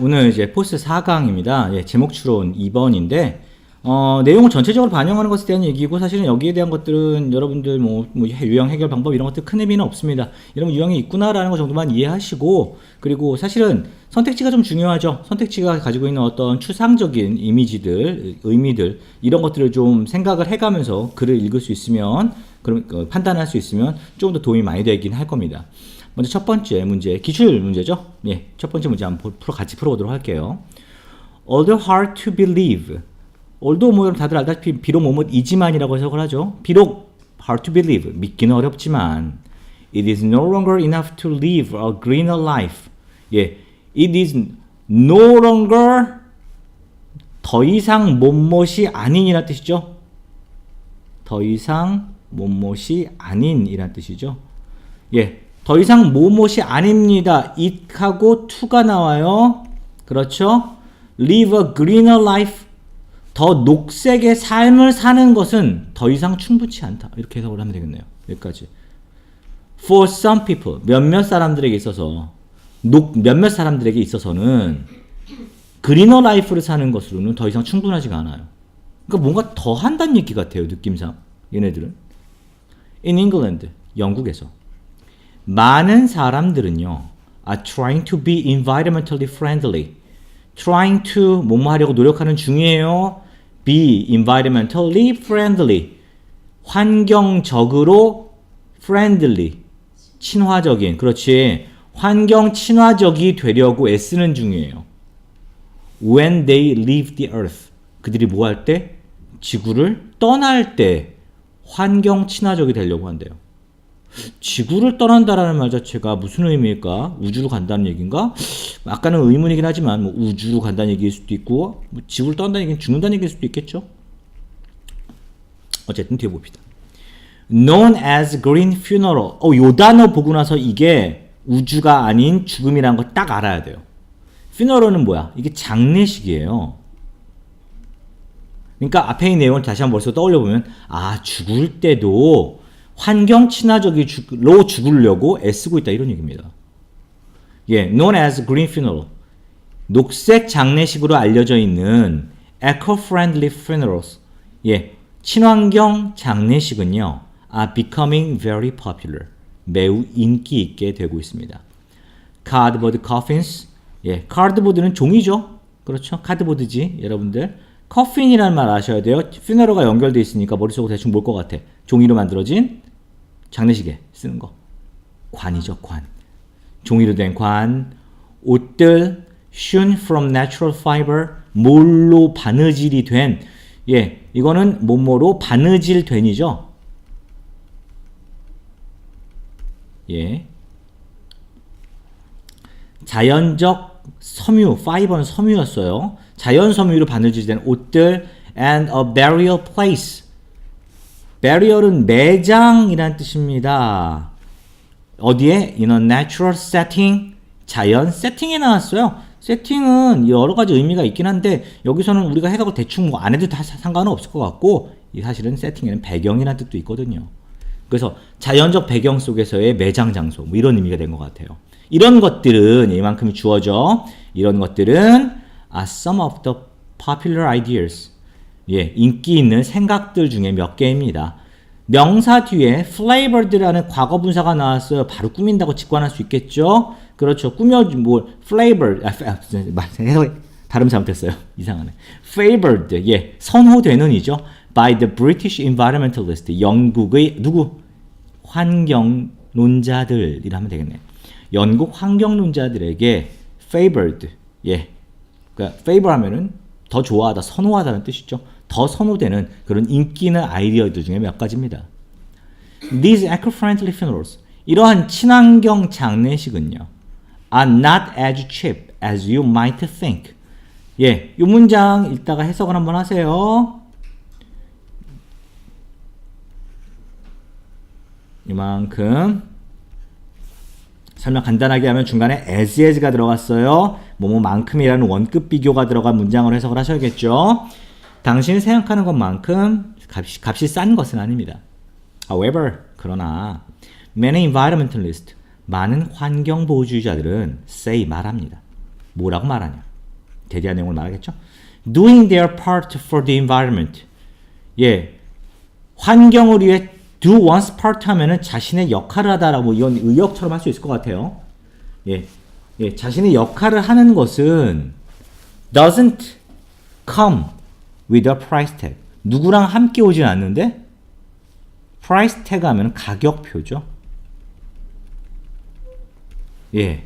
오늘 이제 포스 4강입니다. 예, 제목 추론 2번인데, 내용을 전체적으로 반영하는 것에 대한 얘기고, 사실은 여기에 대한 것들은 여러분들 유형 해결 방법 이런 것들 큰 의미는 없습니다. 이런 유형이 있구나라는 것 정도만 이해하시고, 그리고 사실은 선택지가 좀 중요하죠. 선택지가 가지고 있는 어떤 추상적인 이미지들, 의미들, 이런 것들을 좀 생각을 해가면서 글을 읽을 수 있으면, 그럼 판단할 수 있으면 조금 더 도움이 많이 되긴 할 겁니다. 먼저 첫 번째 문제, 기출 문제죠. 예, 첫 번째 문제 한번 같이 풀어보도록 할게요. Although hard to believe. although 뭐 다들 알다시피 비록 뭐뭐이지만이라고 해석을 하죠. 비록 hard to believe, 믿기는 어렵지만 it is no longer enough to live a greener life. 예, it is no longer 더 이상 못못이 아닌이란 뜻이죠. 더 이상 못못이 아닌이란 뜻이죠. 예. 더 이상 뭐뭇이 아닙니다. it하고 to가 나와요. 그렇죠? live a greener life. 더 녹색의 삶을 사는 것은 더 이상 충분치 않다. 이렇게 해석을 하면 되겠네요. 여기까지. For some people, 몇몇 사람들에게 있어서 몇몇 사람들에게 있어서는 greener life를 사는 것으로는 더 이상 충분하지가 않아요. 그러니까 뭔가 더 한다는 얘기 같아요. 느낌상. 얘네들은. In England, 영국에서. 많은 사람들은요, are trying to be environmentally friendly. trying to 뭐뭐 하려고 노력하는 중이에요. be environmentally friendly. 환경적으로 friendly. 친화적인. 그렇지. 환경 친화적이 되려고 애쓰는 중이에요. when they leave the earth. 그들이 뭐 할 때? 지구를 떠날 때 환경 친화적이 되려고 한대요. 지구를 떠난다라는 말 자체가 무슨 의미일까? 우주로 간다는 얘기인가? 아까는 의문이긴 하지만 뭐 우주로 간다는 얘기일 수도 있고 뭐 지구를 떠난다는 얘기는 죽는다는 얘기일 수도 있겠죠. 어쨌든 뒤에 봅시다. Known as green funeral. 요 단어 보고 나서 이게 우주가 아닌 죽음이라는 걸 딱 알아야 돼요. funeral은 뭐야? 이게 장례식이에요. 그러니까 앞에 있는 내용을 다시 한번 머릿속에 떠올려보면 아, 죽을 때도 환경 친화적으로 죽으려고 애쓰고 있다 이런 얘기입니다. 예, known as green funeral. 녹색 장례식으로 알려져 있는 eco-friendly funerals. 예, 친환경 장례식은요, are becoming very popular. 매우 인기 있게 되고 있습니다. cardboard coffins. 예, cardboard는 종이죠. 그렇죠. 카드보드지, 여러분들. coffin이라는 말 아셔야 돼요. funeral가 연결되어 있으니까 머릿속으로 대충 뭘 것 같아. 종이로 만들어진 장례식에 쓰는 거. 관이죠, 관. 종이로 된 관. 옷들, hewn from natural fiber, 몰로 바느질이 된, 예, 이거는 뭐뭐로 바느질 된이죠. 예. 자연적 섬유, 파이버는 섬유였어요. 자연 섬유로 바느질된 옷들, and a burial place. burial은 매장이란 뜻입니다. 어디에? In a natural setting. 자연 세팅에 나왔어요. 세팅은 여러 가지 의미가 있긴 한데 여기서는 우리가 해석을 대충 뭐 안 해도 다 상관은 없을 것 같고 사실은 세팅에는 배경이라는 뜻도 있거든요. 그래서 자연적 배경 속에서의 매장 장소 뭐 이런 의미가 된 것 같아요. 이런 것들은 이만큼이 주어져. 이런 것들은 are some of the popular ideas. 예, 인기 있는 생각들 중에 몇 개입니다. 명사 뒤에 flavored라는 과거 분사가 나왔어요. 바로 꾸민다고 직관할 수 있겠죠? 그렇죠. flavored, 발음 잘못했어요. 이상하네. favored, 예, 선호되는이죠. by the British environmentalist. 영국의 누구? 환경론자들이라 하면 되겠네요. 영국 환경론자들에게 favored, 예, 그러니까 favor 하면은 더 좋아하다, 선호하다는 뜻이죠. 더 선호되는 그런 인기 있는 아이디어들 중에 몇 가지입니다. These eco-friendly funerals, 이러한 친환경 장례식은요, are not as cheap as you might think. 예, 이 문장 읽다가 해석을 한번 하세요. 이만큼 설명 간단하게 하면 중간에 as가 들어갔어요. 뭐뭐만큼이라는 원급 비교가 들어간 문장으로 해석을 하셔야겠죠. 당신이 생각하는 것만큼 값이 싼 것은 아닙니다. However, 그러나 many environmentalists, 많은 환경보호주의자들은 say 말합니다. 뭐라고 말하냐? 대대한 내용을 말하겠죠. Doing their part for the environment. 예, 환경을 위해 do one's part 하면은 자신의 역할을 하다라고 이건 의역처럼 할 수 있을 것 같아요. 예, 예, 자신의 역할을 하는 것은 doesn't come with a price tag. 누구랑 함께 오진 않는데 price tag 하면 가격표죠. 예,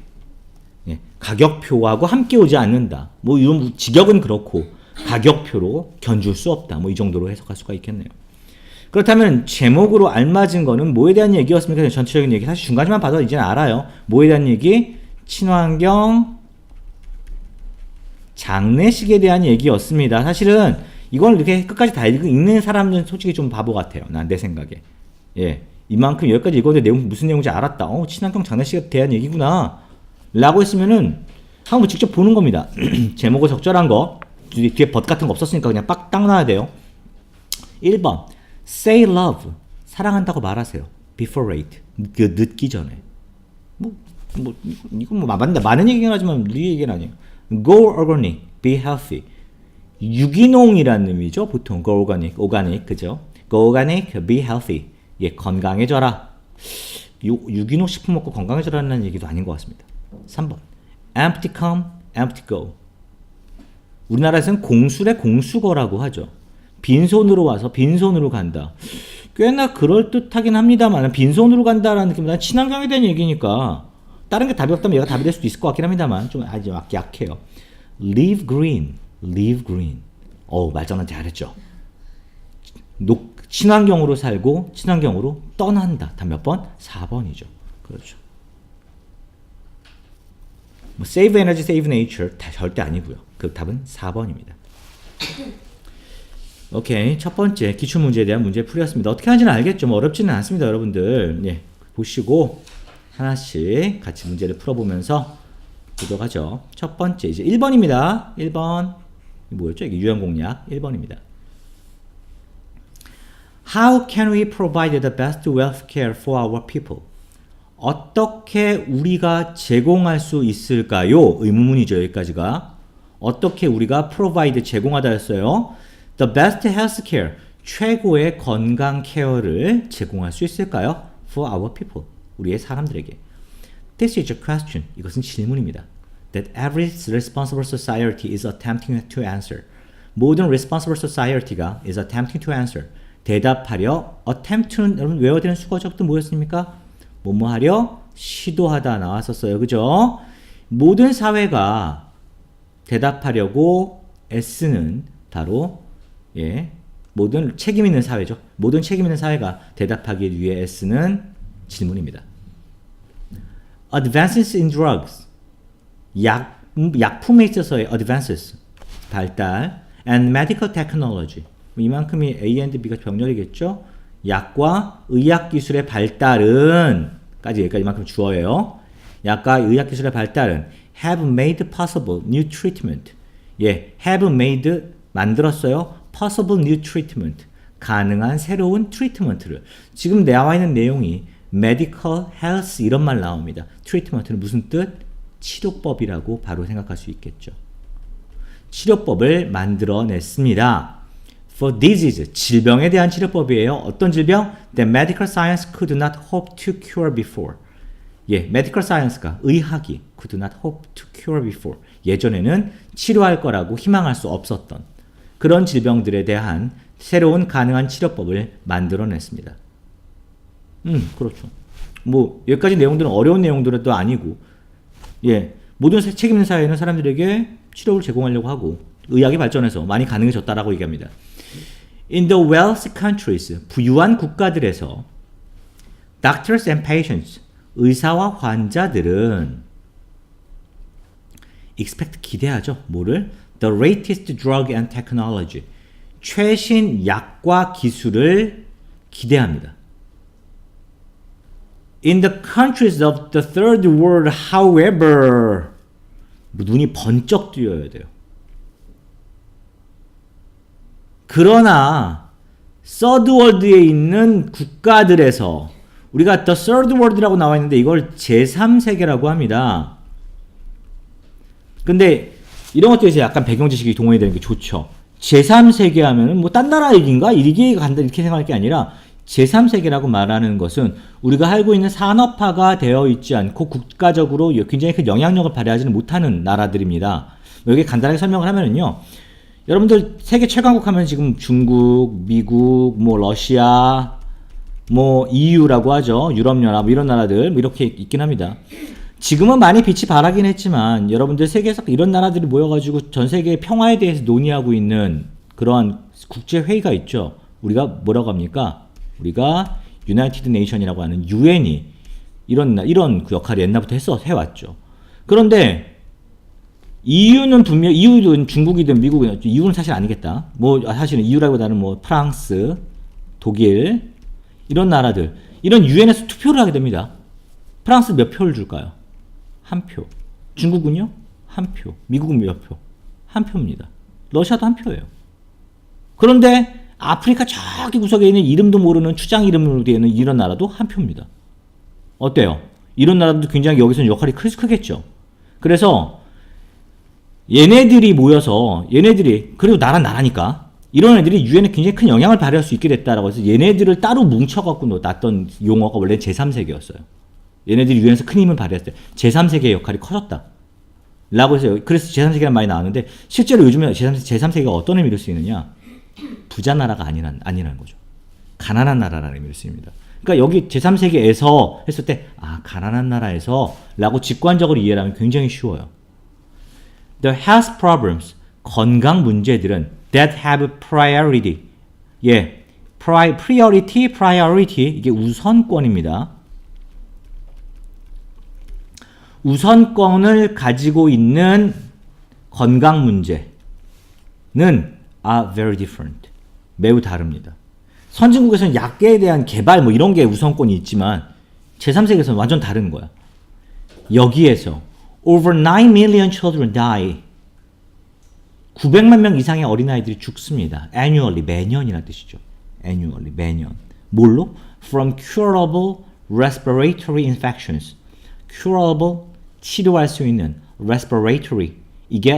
예, 가격표하고 함께 오지 않는다. 뭐 이런 직역은 그렇고 가격표로 견줄 수 없다. 뭐 이 정도로 해석할 수가 있겠네요. 그렇다면 제목으로 알맞은 거는 뭐에 대한 얘기였습니까? 전체적인 얘기. 사실 중간에만 봐도 이제는 알아요. 뭐에 대한 얘기? 친환경 장례식에 대한 얘기였습니다. 사실은 이걸 이렇게 끝까지 다 읽는 사람들은 솔직히 좀 바보 같아요. 난 내 생각에. 예, 이만큼 여기까지 읽었는데 내용 무슨 내용인지 알았다. 친환경 장례식에 대한 얘기구나. 라고 했으면은 한번 직접 보는 겁니다. 제목을 적절한 거 뒤에 벗 같은 거 없었으니까 그냥 딱 놔야 돼요. 1번 Say love 사랑한다고 말하세요. Before late 늦기 전에. 이건 뭐 많은 얘기긴 하지만 우리 얘기는 아니에요. Go organic, be healthy. 유기농이라는 의미죠. 보통 Go organic, 그죠? Go organic, be healthy. 예, 건강해져라. 유기농 식품 먹고 건강해져라는 얘기도 아닌 것 같습니다. 3번 empty come, empty go. 우리나라에서는 공수래 공수거라고 하죠. 빈손으로 와서 빈손으로 간다. 꽤나 그럴듯하긴 합니다만 빈손으로 간다라는 느낌보다는 친환경에 대한 얘기니까 다른 게 답이 없다면 얘가 답이 될 수도 있을 것 같긴 합니다만 좀 아주 약해요. Live green, live green. 말장난 잘했죠. 친환경으로 살고 친환경으로 떠난다. 답 몇 번? 4번이죠. 그렇죠. 뭐 save energy, save nature 다 절대 아니고요. 그 답은 4번입니다. 오케이, 첫 번째 기출문제에 대한 문제 풀이었습니다. 어떻게 하는지는 알겠죠? 뭐 어렵지는 않습니다, 여러분들. 예, 보시고 하나씩 같이 문제를 풀어보면서 보도록 하죠. 첫 번째 이제 1번입니다. 1번 뭐였죠? 이게 유형 공략 1번입니다. How can we provide the best wealth care for our people? 어떻게 우리가 제공할 수 있을까요? 의문문이죠. 여기까지가. 어떻게 우리가 provide 제공하다였어요. The best health care, 최고의 건강 케어를 제공할 수 있을까요? For our people, 우리의 사람들에게. This is a question. 이것은 질문입니다. That every responsible society is attempting to answer. 모든 responsible society가 is attempting to answer. 대답하려. attempt는 여러분 외워야 되는 수거적도 뭐였습니까? 뭐뭐 하려 시도하다 나왔었어요. 그죠? 모든 사회가 대답하려고 애쓰는 바로 모든 책임 있는 사회죠. 모든 책임 있는 사회가 대답하기 위해 애쓰는 질문입니다. Advances in drugs. 약품에 있어서의 advances. 발달. And medical technology. 이만큼이 A and B가 병렬이겠죠. 약과 의학기술의 발달은 까지 여기까지만큼 주어예요. 약과 의학기술의 발달은 have made possible new treatment. have made 만들었어요. possible new treatment. 가능한 새로운 트리트먼트를. 지금 나와 있는 내용이 medical, health 이런 말 나옵니다. 트리트먼트는 무슨 뜻? 치료법이라고 바로 생각할 수 있겠죠. 치료법을 만들어냈습니다. For disease, 질병에 대한 치료법이에요. 어떤 질병? That medical science could not hope to cure before. medical science가 의학이 could not hope to cure before. 예전에는 치료할 거라고 희망할 수 없었던 그런 질병들에 대한 새로운 가능한 치료법을 만들어냈습니다. 그렇죠. 뭐 여기까지 내용들은 어려운 내용들도 아니고, 모든 책임 있는 사회는 사람들에게 치료를 제공하려고 하고 의학이 발전해서 많이 가능해졌다라고 얘기합니다. In the wealthy countries, 부유한 국가들에서 doctors and patients, 의사와 환자들은 expect 기대하죠. 뭐를? The latest drug and technology, 최신 약과 기술을 기대합니다. In the countries of the third world, however, 눈이 번쩍 뜨여야 돼요. 그러나 third world에 있는 국가들에서 우리가 the third world라고 나와 있는데 이걸 제3세계라고 합니다. 근데 이런 것들에 이제 약간 배경 지식이 동원이 되는 게 좋죠. 제3세계 하면은 뭐 딴 나라 얘기인가? 이게 간다 이렇게 생각할 게 아니라 제3세계라고 말하는 것은 우리가 알고 있는 산업화가 되어 있지 않고 국가적으로 굉장히 큰 영향력을 발휘하지는 못하는 나라들입니다. 여기 간단하게 설명을 하면은요. 여러분들 세계 최강국 하면 지금 중국, 미국, 뭐 러시아, 뭐 EU라고 하죠. 유럽연합 이런 나라들 뭐 이렇게 있긴 합니다. 지금은 많이 빛이 바라긴 했지만 여러분들 세계에서 이런 나라들이 모여가지고 전 세계의 평화에 대해서 논의하고 있는 그러한 국제회의가 있죠. 우리가 뭐라고 합니까? 우리가 유나이티드 네이션이라고 하는 UN이 이런 그 역할을 옛날부터 해왔죠. 그런데 EU는 분명 EU든 중국이든 미국이든 EU는 사실 아니겠다. 뭐 사실은 EU라기보다는 뭐 프랑스, 독일 이런 나라들 이런 UN에서 투표를 하게 됩니다. 프랑스 몇 표를 줄까요? 한 표. 중국은요? 한 표. 미국은 몇 표? 한 표입니다. 러시아도 한 표예요. 그런데 아프리카 저기 구석에 있는 이름도 모르는 추장 이름으로 되어 있는 이런 나라도 한 표입니다. 어때요? 이런 나라도 굉장히 여기서는 역할이 크겠죠. 그래서 얘네들이 모여서 그래도 나라니까 이런 애들이 유엔에 굉장히 큰 영향을 발휘할 수 있게 됐다라고 해서 얘네들을 따로 뭉쳐갖고 놨던 용어가 원래 제3세계였어요. 얘네들이 유엔에서 큰 힘을 발휘했을 때 제3세계의 역할이 커졌다. 라고 해서 그래서 제3세계란 말이 나왔는데 실제로 요즘에 제3세계가 어떤 의미를 쓰이느냐? 부자 나라가 아니라는 거죠. 가난한 나라라는 의미를 쓰입니다. 그러니까 여기 제3세계에서 했을 때 가난한 나라에서 라고 직관적으로 이해를 하면 굉장히 쉬워요. The health problems, 건강 문제들은 that have priority. priority 이게 우선권입니다. 우선권을 가지고 있는 건강 문제는 are very different. 매우 다릅니다. 선진국에서는 약계에 대한 개발 뭐 이런 게 우선권이 있지만 제3세계에서는 완전 다른 거야. 여기에서 over 9 million children die. 900만 명 이상의 어린아이들이 죽습니다. annually, 매년이라는 뜻이죠. annually, 매년. 뭘로? from curable respiratory infections. curable, 치료할 수 있는 respiratory. 이게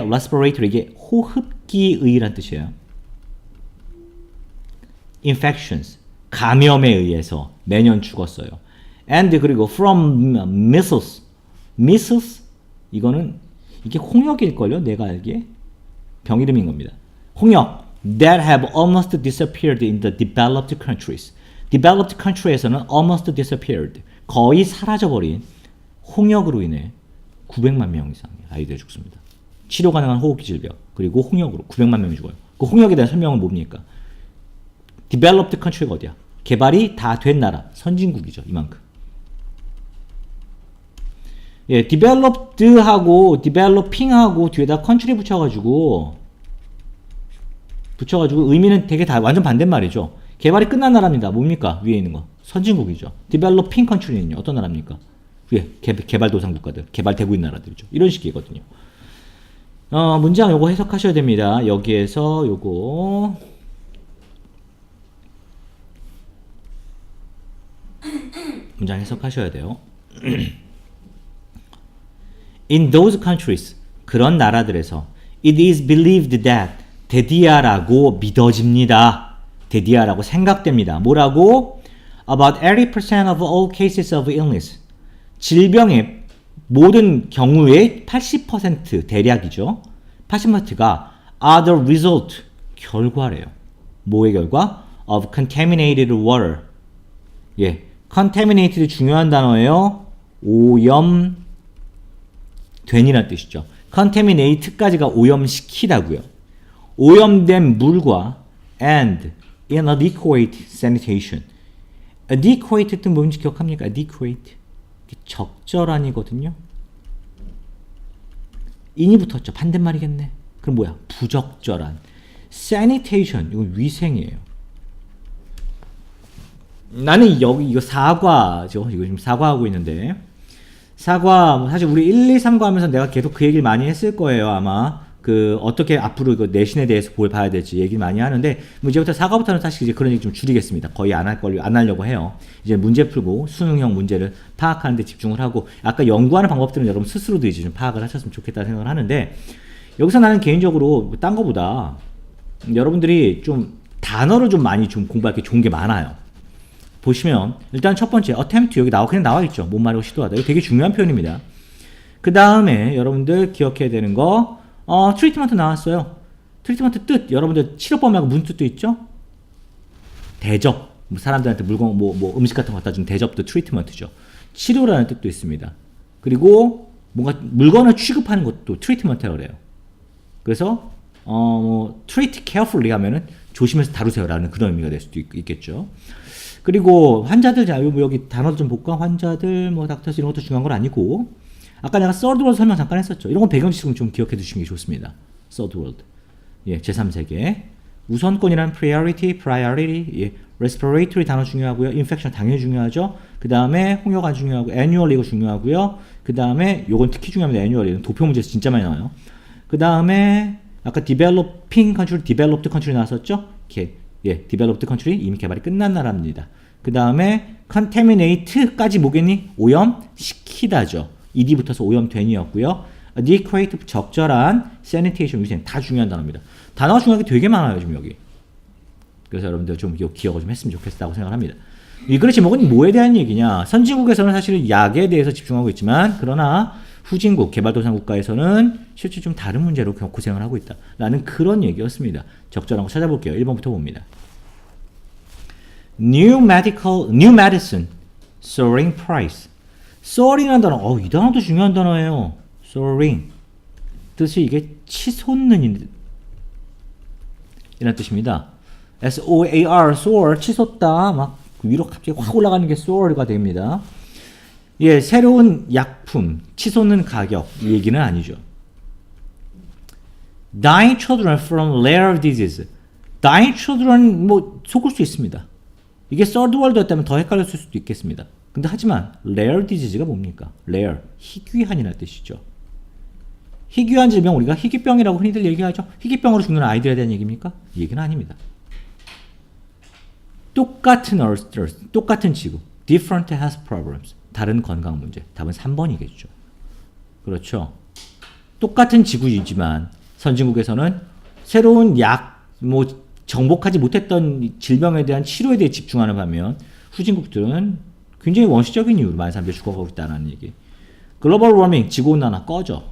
호흡기의란 뜻이에요. infections, 감염에 의해서 매년 죽었어요. and 그리고 from measles. measles? 이게 홍역일걸요? 내가 알기에. 병 이름인 겁니다. 홍역. that have almost disappeared in the developed countries. developed country에서는 almost disappeared. 거의 사라져버린 홍역으로 인해 900만 명 이상의 아이들이 죽습니다. 치료 가능한 호흡기 질병 그리고 홍역으로 900만 명이 죽어요. 그 홍역에 대한 설명은 뭡니까? developed country가 어디야? 개발이 다 된 나라, 선진국이죠. 이만큼. developed하고 developing하고 뒤에다 country 붙여가지고 의미는 되게 다 완전 반대말이죠. 개발이 끝난 나라입니다. 뭡니까? 위에 있는 거. 선진국이죠. developing country는요. 어떤 나라입니까? 위에 개발도상 국가들, 개발되고 있는 나라들이죠. 이런 식이거든요. 문장 요거 해석하셔야 됩니다. 여기에서 요거 문장 해석하셔야 돼요. In those countries, 그런 나라들에서 it is believed that 데디아라고 믿어집니다. 데디아라고 생각됩니다. 뭐라고? About 80% of all cases of illness. 질병의 모든 경우의 80% 대략이죠. 80%가 are the result, 결과래요. 뭐의 결과? Of contaminated water. contaminated 중요한 단어예요. 오염된이라는 뜻이죠. contaminate까지가 오염시키다고요. 오염된 물과 and inadequate sanitation. adequate 뜻 뭔지 기억합니까? adequate. 적절한이거든요. 인이 붙었죠. 반대말이겠네. 그럼 뭐야? 부적절한. sanitation. 이건 위생이에요. 나는 이거 사과죠. 이거 지금 사과하고 있는데. 사과, 사실 우리 1, 2, 3과 하면서 내가 계속 그 얘기를 많이 했을 거예요. 아마. 어떻게 앞으로 이거 내신에 대해서 봐야 될지 얘기 많이 하는데, 이제부터 사과부터는 사실 이제 그런 얘기 좀 줄이겠습니다. 거의 안 하려고 해요. 이제 문제 풀고 수능형 문제를 파악하는 데 집중을 하고, 아까 연구하는 방법들은 여러분 스스로도 이제 좀 파악을 하셨으면 좋겠다는 생각을 하는데, 여기서 나는 개인적으로 딴 거보다 여러분들이 좀 단어를 좀 많이 좀 공부할 게 좋은 게 많아요. 보시면 일단 첫 번째 attempt 여기 그냥 나와 있죠. 못 말하고 시도하다. 이거 되게 중요한 표현입니다. 그 다음에 여러분들 기억해야 되는 거 트리트먼트 나왔어요. 트리트먼트 뜻 여러분들 치료법 말고 무슨 뜻도 있죠? 대접. 사람들한테 물건 뭐 음식 같은 거 갖다 주는 대접도 트리트먼트죠. 치료라는 뜻도 있습니다. 그리고 뭔가 물건을 취급하는 것도 트리트먼트라고 그래요. 그래서 treat carefully 하면은 조심해서 다루세요라는 그런 의미가 될 수도 있겠죠. 그리고 환자들 여기 단어 좀 볼까? 환자들 닥터스 이런 것도 중요한 건 아니고 아까 내가 third world 설명 잠깐 했었죠. 이런 건 배경 지금 좀 기억해 두시는 게 좋습니다. third world. 예, 제3세계. 우선권이란 priority, 예, respiratory 단어 중요하고요. infection 당연히 중요하죠. 그 다음에 홍역안 중요하고 annual 이거 중요하고요. 그 다음에 요건 특히 중요합니다. annual 도표 문제에서 진짜 많이 나와요. 그 다음에 아까 developing country, developed country 나왔었죠? 이렇게 예, developed country 이미 개발이 끝난 나라입니다. 그 다음에 contaminate까지 뭐겠니? 오염시키다죠. ED 붙어서 오염된이었고요. adequate 적절한 sanitation 위생 다 중요한 단어입니다. 단어가 중요한 게 되게 많아요 지금 여기. 그래서 여러분들 좀 기억을 좀 했으면 좋겠다고 생각합니다. 이 글의 제목은 뭐에 대한 얘기냐? 선진국에서는 사실은 약에 대해서 집중하고 있지만 그러나 후진국, 개발도상국가에서는 실제 좀 다른 문제로 고생을 하고 있다. 라는 그런 얘기였습니다. 적절한 거 찾아볼게요. 1번부터 봅니다. New medicine, soaring price. soaring이라는 단어, 이 단어도 중요한 단어예요. soaring. 뜻이 이게 치솟는 이라는 뜻입니다. S-O-A-R, soar, 치솟다. 막 위로 갑자기 확 올라가는 게 soar가 됩니다. 예, 새로운 약품, 치솟는 가격, 이 얘기는 아니죠. Dying children from rare disease. Dying children, 속을 수 있습니다. 이게 third world였다면 더 헷갈렸을 수도 있겠습니다. 근데 하지만, rare disease가 뭡니까? rare, 희귀한이라는 뜻이죠. 희귀한 질병, 우리가 희귀병이라고 흔히들 얘기하죠. 희귀병으로 죽는 아이들에 대한 얘기입니까? 이 얘기는 아닙니다. 똑같은 earth, 똑같은 지구. Different health problems. 다른 건강 문제. 답은 3번이겠죠. 그렇죠. 똑같은 지구이지만 선진국에서는 새로운 약, 정복하지 못했던 질병에 대한 치료에 대해 집중하는 반면 후진국들은 굉장히 원시적인 이유로 많은 사람들이 죽어가고 있다는 얘기. 글로벌 워밍, 지구온난화 꺼져.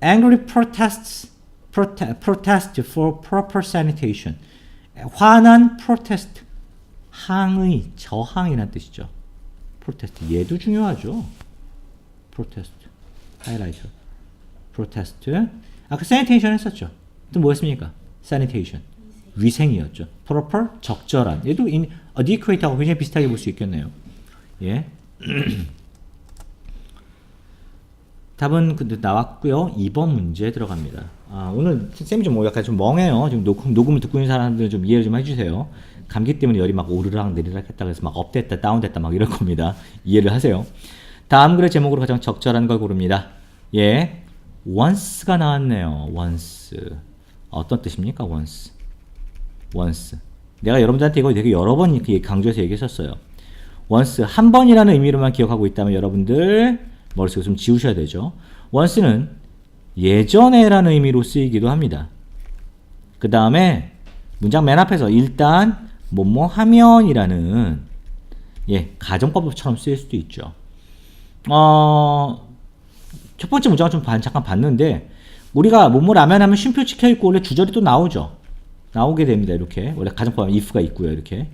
Angry protest for proper sanitation. 화난 protest. 항의, 저항이라는 뜻이죠. protest. 얘도 중요하죠. protest. 하이라이터. protest. 아까 sanitation 했었죠. 또 뭐였습니까? sanitation. 위생이었죠. proper, 적절한. 얘도 adequate하고 굉장히 비슷하게 볼 수 있겠네요. 예. 답은 나왔고요. 2번 문제 들어갑니다. 오늘 쌤이 좀 약간 좀 멍해요. 지금 녹음을 듣고 있는 사람들은 좀 이해를 좀 해주세요. 감기 때문에 열이 막 오르락 내리락 했다 그래서 막 업됐다 다운됐다 막 이럴 겁니다. 이해를 하세요. 다음 글의 제목으로 가장 적절한 걸 고릅니다. 예, once가 나왔네요. once. 어떤 뜻입니까? once. 내가 여러분들한테 이거 되게 여러 번 강조해서 얘기했었어요. once 한 번이라는 의미로만 기억하고 있다면 여러분들 머릿속에 좀 지우셔야 되죠. once는 예전에라는 의미로 쓰이기도 합니다. 그 다음에 문장 맨 앞에서 일단 뭐뭐 하면이라는 가정법처럼 쓰일 수도 있죠. 첫 번째 문장을 좀 잠깐 봤는데 우리가 뭐뭐라면 하면 쉼표 찍혀 있고 원래 주절이 또 나오죠. 나오게 됩니다. 이렇게 원래 가정법 하면 if가 있고요. 이렇게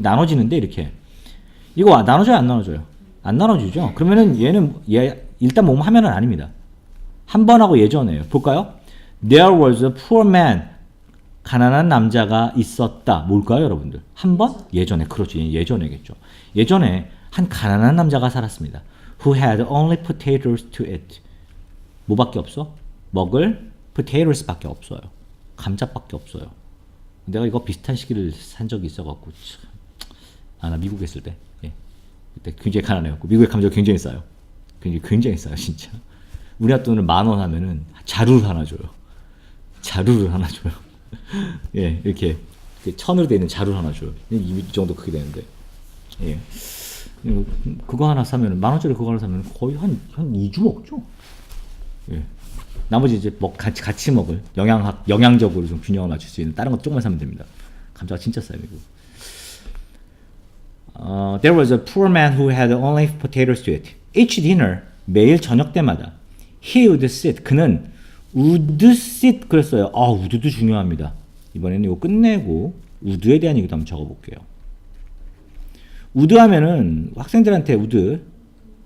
나눠지는데 이렇게 이거 나눠져요? 안 나눠져요? 안 나눠지죠. 그러면은 얘는 일단 뭐뭐 하면은 아닙니다. 한 번 하고 예전에요. 볼까요? There was a poor man. 가난한 남자가 있었다. 뭘까요, 여러분들? 한 번? 예전에. 그렇죠. 예전에겠죠. 예전에 한 가난한 남자가 살았습니다. Who had only potatoes to eat. 뭐밖에 없어? 먹을 potatoes밖에 없어요. 감자밖에 없어요. 내가 이거 비슷한 시기를 산 적이 있어갖고 나 미국에 있을 때 그때 굉장히 가난해갖고 미국의 감자가 굉장히 싸요. 굉장히 싸요, 진짜. 우리나라 돈을 10,000원 하면은 자루를 하나 줘요. 예, 이렇게 1,000으로 되어 있는 자루를 하나 줘요. 이 정도 크게 되는데. 예. 그거 하나 사면 10,000원짜리 그거 하나 사면 거의 한 2주 먹죠. 예. 나머지 이제 같이 먹을 영양적으로 좀 균형을 맞출 수 있는 다른 것 조금만 사면 됩니다. 감자가 진짜 싸요, 미국. There was a poor man who had only potatoes to eat. Each dinner, 매일 저녁 때마다 he would sit, 그는 would sit 그랬어요. would도 중요합니다. 이번에는 이거 끝내고 would에 대한 얘기도 한번 적어볼게요. would 하면은 학생들한테 would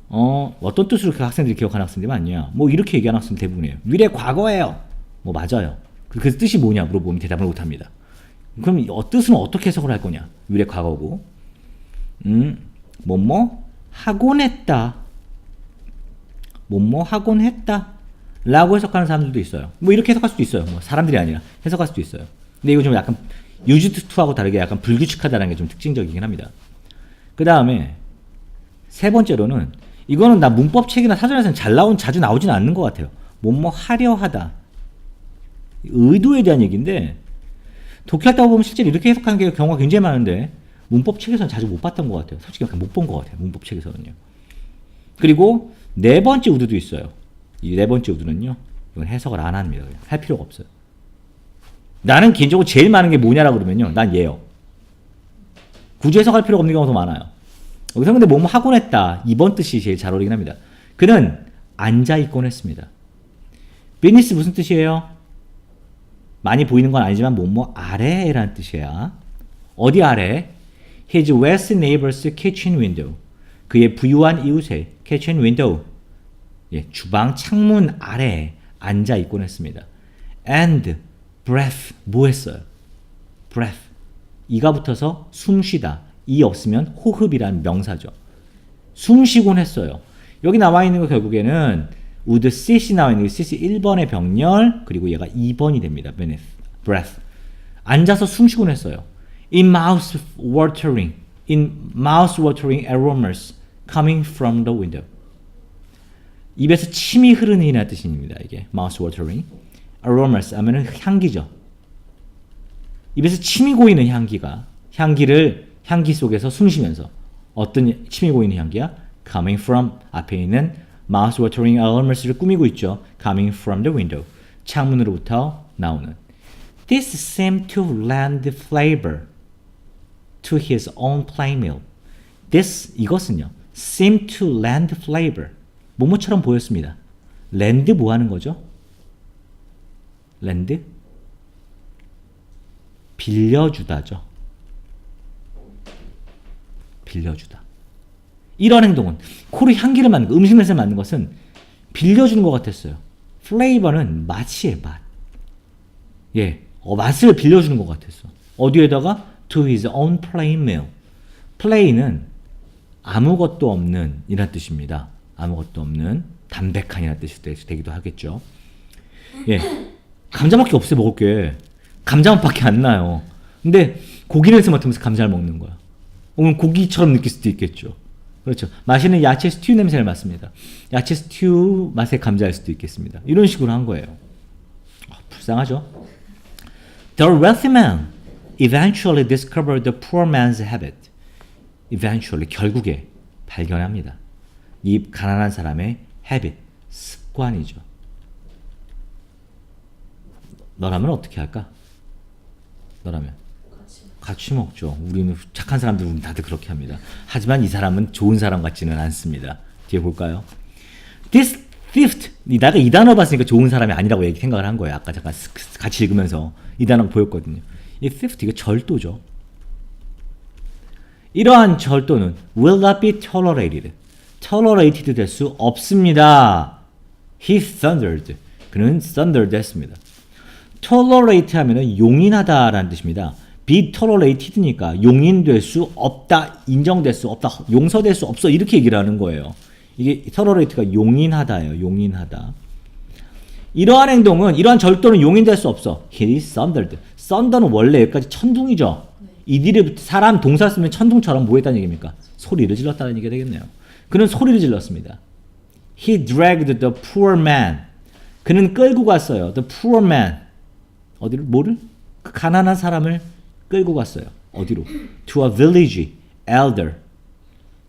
어떤 뜻으로 그 학생들이 기억하는 학생들이 많냐? 뭐 이렇게 얘기하는 학생 대부분이에요. 미래 과거예요. 뭐 맞아요. 그 뜻이 뭐냐 물어보면 대답을 못합니다. 그럼 뜻은 어떻게 해석을 할 거냐? 미래 과거고, 뭐뭐 하곤 했다. 뭐뭐 하곤 했다. 라고 해석하는 사람들도 있어요. 뭐 이렇게 해석할 수도 있어요. 뭐 사람들이 아니라 해석할 수도 있어요. 근데 이거 좀 약간 used to하고 다르게 약간 불규칙하다는 게 좀 특징적이긴 합니다. 그 다음에 세 번째로는 이거는 나 문법 책이나 사전에서는 자주 나오진 않는 것 같아요. 뭐뭐 하려 하다. 의도에 대한 얘기인데 독해할 때 보면 실제로 이렇게 해석하는 게 경우가 굉장히 많은데 문법 책에서는 자주 못 봤던 것 같아요. 솔직히 약간 못 본 것 같아요. 문법 책에서는요. 그리고 네 번째 우드도 있어요. 이 네 번째 우드는요. 이건 해석을 안 합니다. 할 필요가 없어요. 나는 개인적으로 제일 많은 게 뭐냐라고 그러면요. 난 얘요. 굳이 해석할 필요가 없는 경우가 더 많아요. 여기서 근데 뭐뭐 하곤 했다. 이번 뜻이 제일 잘 어울리긴 합니다. 그는 앉아있곤 했습니다. beneath 무슨 뜻이에요? 많이 보이는 건 아니지만 뭐뭐 아래라는 뜻이야. 어디 아래? His west neighbor's kitchen window. 그의 부유한 이웃의 kitchen window. 예, 주방 창문 아래에 앉아있곤 했습니다. And breath. 뭐 했어요? breath. 이가 붙어서 숨쉬다. 이 없으면 호흡이라는 명사죠. 숨쉬곤 했어요. 여기 나와 있는 거 결국에는 would sit이 나와 있는 게 sit이 1번의 병렬 그리고 얘가 2번이 됩니다. beneath, breath. 앉아서 숨쉬곤 했어요. In mouth-watering aromas coming from the window. 입에서 침이 흐르는 이라는 뜻입니다. 이게 mouth-watering aromas 하면은 향기죠. 입에서 침이 고이는 향기 속에서 숨쉬면서 어떤 침이 고이는 향기야? Coming from 앞에 있는 mouth-watering aromas를 꾸미고 있죠. Coming from the window 창문으로부터 나오는. This seemed to lend flavor to his own plain meal. This 이것은요. seemed to lend flavor 뭐뭐처럼 보였습니다. lend 뭐 하는 거죠? lend 빌려주다죠. 빌려주다. 이런 행동은 코로 향기를 맡는 거, 음식 냄새를 맡는 것은 빌려주는 것 같았어요. 플레이버는 맛이에요, 맛. 예, 맛을 빌려주는 것 같았어. 어디에다가? To his own plain meal. play는 아무것도 없는 이란 뜻입니다. 아무것도 없는 담백한 이란 뜻이 되기도 하겠죠. 예, 감자밖에 없어요, 먹을 게. 감자맛밖에 안 나요. 근데 고기 냄새 맡으면서 감자를 먹는 거야. 오늘 고기처럼 느낄 수도 있겠죠. 그렇죠. 맛있는 야채 스튜 냄새를 맡습니다. 야채 스튜 맛의 감자일 수도 있겠습니다. 이런 식으로 한 거예요. 불쌍하죠? The wealthy man eventually discovered the poor man's habit. Eventually, 결국에 발견합니다. 이 가난한 사람의 habit, 습관이죠. 너라면 어떻게 할까? 너라면 같이 먹죠. 우리는 착한 사람들은 다들 그렇게 합니다. 하지만 이 사람은 좋은 사람 같지는 않습니다. 뒤에 볼까요? This theft. 내가 이 단어 봤으니까 좋은 사람이 아니라고 생각을 한 거예요. 아까 잠깐 같이 읽으면서 이 단어가 보였거든요. 이 theft 이거 절도죠. 이러한 절도는 will not be tolerated. tolerated 될 수 없습니다. He thundered. 그는 thundered 했습니다. tolerate 하면은 용인하다라는 뜻입니다. be tolerated니까 용인될 수 없다, 인정될 수 없다, 용서될 수 없어 이렇게 얘기를 하는 거예요. 이게 tolerate가 용인하다예요. 용인하다. 이러한 행동은, 이러한 절도는 용인될 수 없어. He is thundered. thunder는 원래 여기까지 천둥이죠. 이들이 사람 동사 쓰면 천둥처럼 뭐 했다는 얘기입니까? 소리를 질렀다는 얘기가 되겠네요. 그는 소리를 질렀습니다. He dragged the poor man. 그는 끌고 갔어요. The poor man. 어디를? 뭐를? 그 가난한 사람을 끌고 갔어요. 어디로? To a village elder.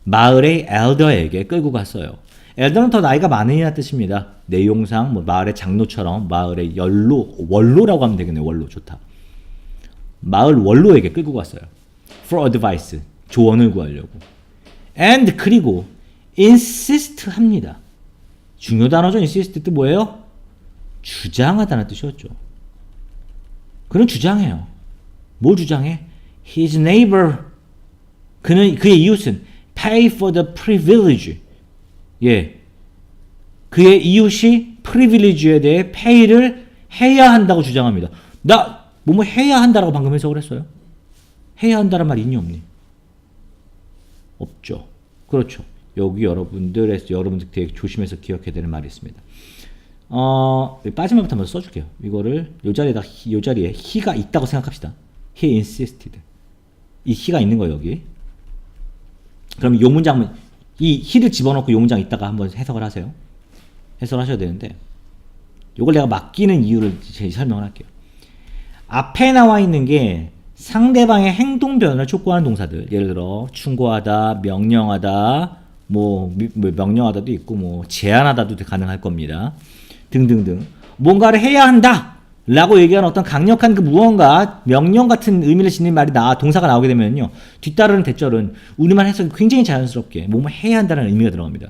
마을의 elder에게 끌고 갔어요. elder는 더 나이가 많으니라는 뜻입니다. 내용상 뭐 마을의 장로처럼 마을의 원로라고 하면 되겠네요. 원로 좋다. 마을 원로에게 끌고 갔어요. For advice. 조언을 구하려고. And 그리고 insist 합니다. 중요 단어죠. insist 뜻 뭐예요? 주장하다는 뜻이었죠. 그는 주장해요. 뭘 주장해? His neighbor. 그의 이웃은 pay for the privilege. 예. 그의 이웃이 privilege에 대해 pay를 해야 한다고 주장합니다. 나 뭐뭐 해야 한다라고 방금 해석을 했어요. 해야 한다는 말 있니 없니? 없죠. 그렇죠. 여기 여러분들 되게 조심해서 기억해야 되는 말이 있습니다. 빠지면부터 한번 써줄게요. 이거를 요 자리에 he가 있다고 생각합시다. He insisted. 이 he가 있는 거예요, 여기. 그럼 요 문장, 이 he를 집어넣고 요 문장 있다가 한번 해석을 하세요. 해석을 하셔야 되는데, 요걸 내가 맡기는 이유를 설명을 할게요. 앞에 나와 있는 게 상대방의 행동 변화를 촉구하는 동사들. 예를 들어, 충고하다, 명령하다, 뭐 명령하다도 있고, 뭐, 제안하다도 가능할 겁니다. 등등등. 뭔가를 해야 한다! 라고 얘기하는 어떤 강력한 그 무언가, 명령 같은 의미를 지닌 말이 동사가 나오게 되면요. 뒤따르는 대절은 우리말 해석이 굉장히 자연스럽게 뭐뭐 해야 한다는 의미가 들어갑니다.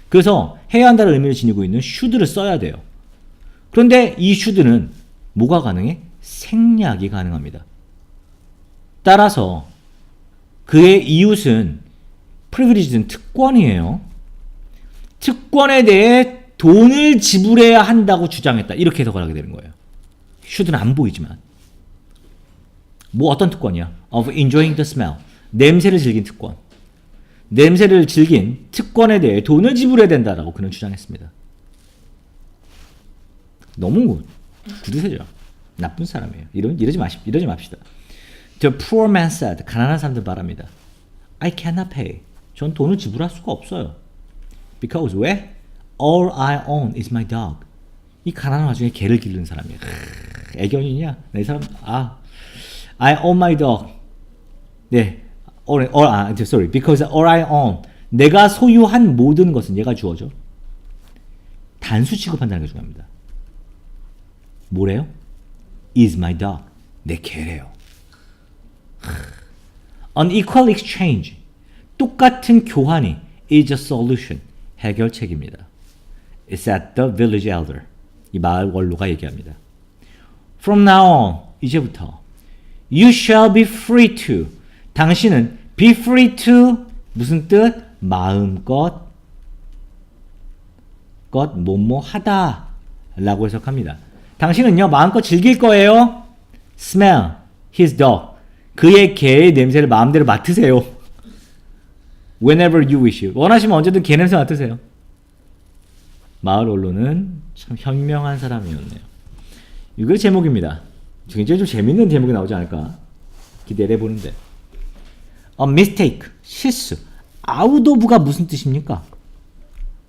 그래서 해야 한다는 의미를 지니고 있는 should를 써야 돼요. 그런데 이 should는 뭐가 가능해? 생략이 가능합니다. 따라서 그의 이웃은 privilege는 특권이에요. 특권에 대해 돈을 지불해야 한다고 주장했다. 이렇게 해석을 하게 되는 거예요. should는 안 보이지만. 뭐 어떤 특권이야? Of enjoying the smell. 냄새를 즐긴 특권. 냄새를 즐긴 특권에 대해 돈을 지불해야 된다라고 그는 주장했습니다. 너무 구두쇠죠. 나쁜 사람이에요. 이러지 맙시다. The poor man said. 가난한 사람들 말합니다. I cannot pay. 전 돈을 지불할 수가 없어요. Because 왜? All I own is my dog. 이 가난한 와중에 개를 기르는 사람이에요. 애견이냐? 이 사람 I own my dog. 네. sorry. Because all I own. 내가 소유한 모든 것은 얘가 주어져. 단수 취급한다는 게 중요합니다. 뭐래요? Is my dog. 내 개래요. Unequal exchange. 똑같은 교환이 is a solution. 해결책입니다. It's at the village elder. 이 마을 원로가 얘기합니다. From now on. 이제부터 You shall be free to. 당신은 be free to 무슨 뜻? 마음껏 뭐뭐 하다 라고 해석합니다. 당신은요 마음껏 즐길 거예요. Smell his dog. 그의 개의 냄새를 마음대로 맡으세요. Whenever you wish. 원하시면 언제든 개 냄새 맡으세요. 마을 원로는 참 현명한 사람이었네요. 이거 제목입니다. 굉장히 좀 재밌는 제목이 나오지 않을까 기대를 해보는데. A mistake. 실수. out of가 무슨 뜻입니까?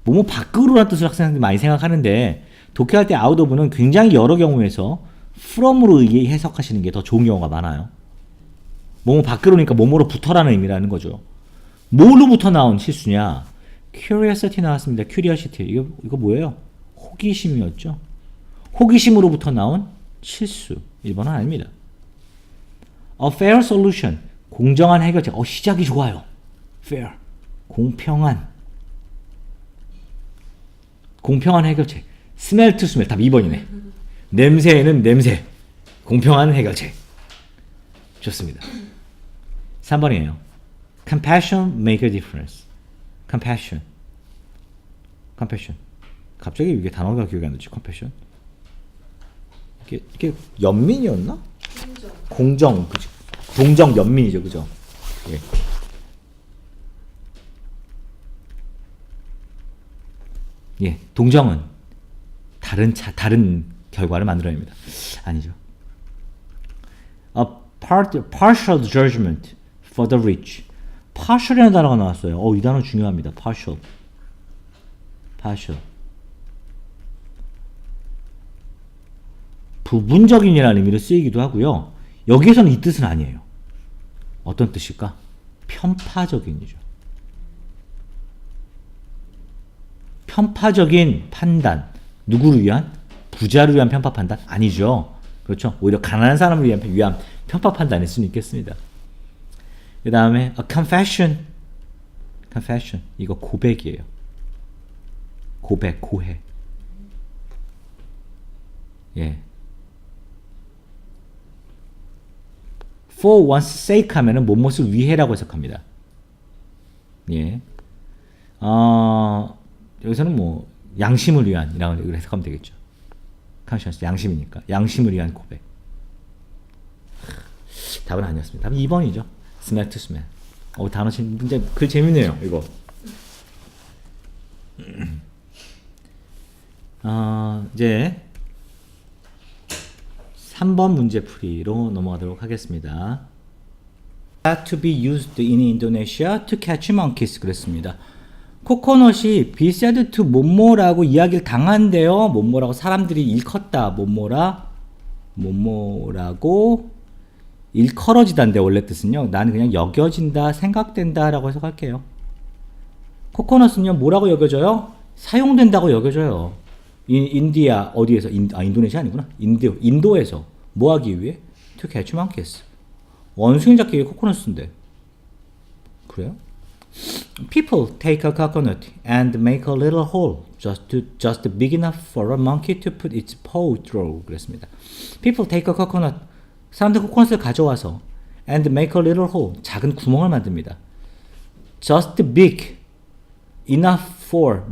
뭐뭐 밖으로라는 뜻을 학생들이 많이 생각하는데 독해할 때 out of는 굉장히 여러 경우에서 from으로 해석하시는 게 더 좋은 경우가 많아요. 뭐뭐 밖으로니까 뭐뭐로부터라는 의미라는 거죠. 뭐로부터 나온 실수냐? curiosity 나왔습니다. curiosity. 이거 뭐예요? 호기심이었죠. 호기심으로부터 나온 실수. 1번은 아닙니다. A fair solution. 공정한 해결책. 시작이 좋아요. fair. 공평한 해결책. smell to smell. 답 2번이네. 냄새에는 냄새. 공평한 해결책. 좋습니다. 3번이에요. Compassion make a difference. Compassion. 갑자기 이게 단어가 기억이 안 나지. Compassion. 이게 연민이었나? 공정. 그치? 동정 연민이죠, 그죠? 예, 동정은 다른 결과를 만들어냅니다. 아니죠. A partial judgment for the rich. partial이라는 단어가 나왔어요. 이 단어 중요합니다. partial. 부분적인이라는 의미로 쓰이기도 하고요. 여기에서는 이 뜻은 아니에요. 어떤 뜻일까? 편파적인이죠. 편파적인 판단, 누구를 위한? 부자를 위한 편파 판단? 아니죠. 그렇죠. 오히려 가난한 사람을 위한 편파 판단일 수는 있겠습니다. 그 다음에 a confession. confession. 이거 고백이에요. 고백, 고해. 예. for one's sake 하면은 무엇을 위해라고 해석합니다. 예. 여기서는 뭐 양심을 위한이라고 해석하면 되겠죠. conscience 양심이니까 양심을 위한 고백. 답은 아니었습니다. 답은 2번이죠. smell to smell. 단어 문제 글 재밌네요. 이거. 이제 3번 문제풀이로 넘어가도록 하겠습니다. to be used in Indonesia to catch monkeys 그랬습니다. 코코넛이 be said to 뭐뭐라고 이야기를 당한대요. 뭐뭐라고 사람들이 일컫다. 뭐뭐라고 일컬어지다인데 원래 뜻은요. 나는 그냥 여겨진다, 생각된다 라고 해석할게요. 코코넛은요. 뭐라고 여겨져요? 사용된다고 여겨져요. 인디아 어디에서? 인도네시아 아니구나. 인도에서 뭐 하기 위해? To catch monkeys. 원숭이 잡기 위해 코코넛 쓴대. 그래요? People take a coconut and make a little hole just big enough for a monkey to put its paw through. 그랬습니다. People take a coconut. 사람들 코코넛을 가져와서 and make a little hole. 작은 구멍을 만듭니다. Just big enough for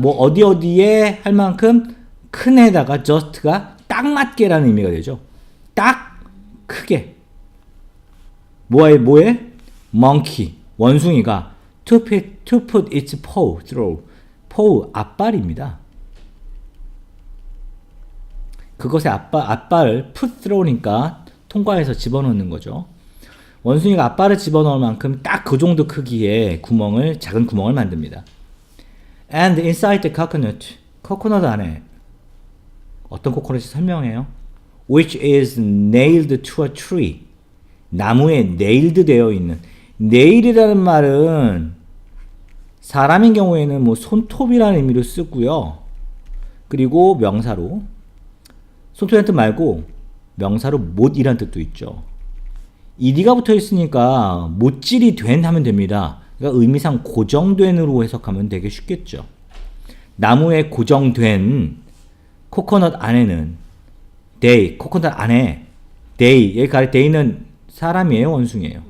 어디에 할 만큼 큰 에다가 just가 딱 맞게라는 의미가 되죠. 딱 크게. 뭐에? monkey 원숭이가 to put its paw through. paw 앞발입니다. 그것의 앞발을 put throw니까 통과해서 집어넣는 거죠. 원숭이가 앞발을 집어넣을 만큼 딱 그 정도 크기의 작은 구멍을 만듭니다. And inside the coconut, 코코넛 안에 어떤 코코넛이 설명해요? Which is nailed to a tree. 나무에 nailed 되어 있는. nail이라는 말은 사람인 경우에는 뭐 손톱이라는 의미로 쓰고요. 그리고 명사로 손톱이라는 뜻 말고 명사로 못이라는 뜻도 있죠. ed가 붙어 있으니까 못질이 된 하면 됩니다. 그러니까 의미상 고정된으로 해석하면 되게 쉽겠죠. 나무에 고정된 코코넛 안에는 코코넛 안에 여기 가리 day는 사람이에요, 원숭이에요?